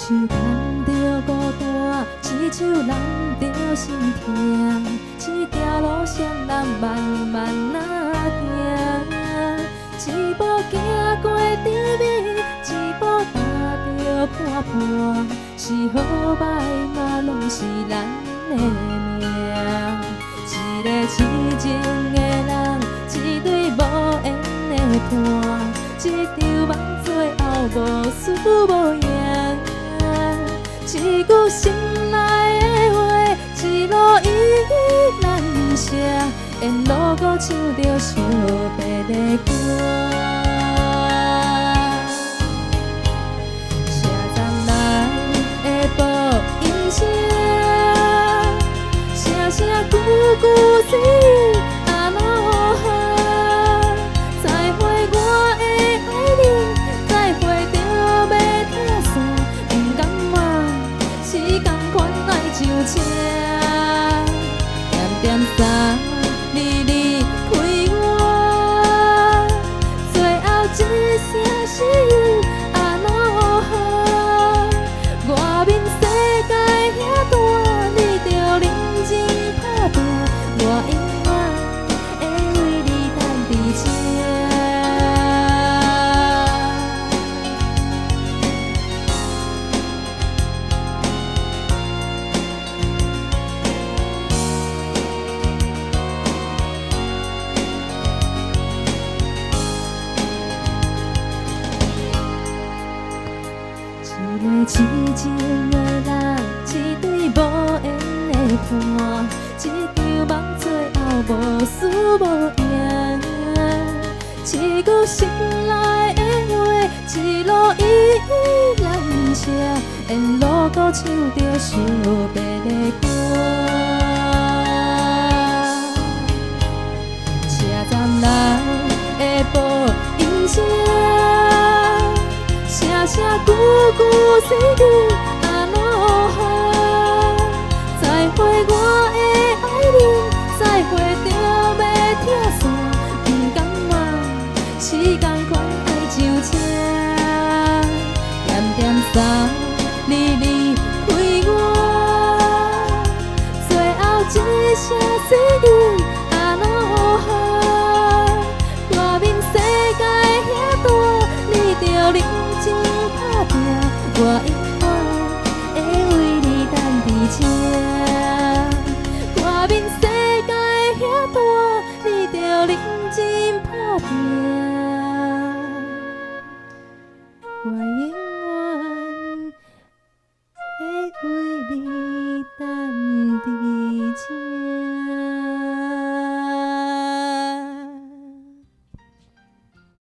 手牵着孤单，一手揽着心痛，这条路上咱慢慢行，一步行过甜蜜，一步踏着看破，是好歹嘛拢是咱的命。一个痴情的人，一对无缘的伴，一场梦最后无输无赢。一句心内的话，一路依依难舍，沿路搁唱着惜别的歌。车站内的播音声，声声句句是阿罗哈。再会我的爱人，再会着要听线，不甘愿是同款爱上车，点点三字离开我，最后一声是阿罗哈。外面世界遐大，你着认真打拼，我永远会为你等伫车。一个痴情的人，一对无缘的伴，一场梦最后无输无赢。一句心内的话，一路依依难舍，沿路搁唱着惜别的歌。车站内的播音声，声声句句是你阿罗哈。再会我的爱人，再会着要听线，不甘愿是同款爱上车，点点三字离。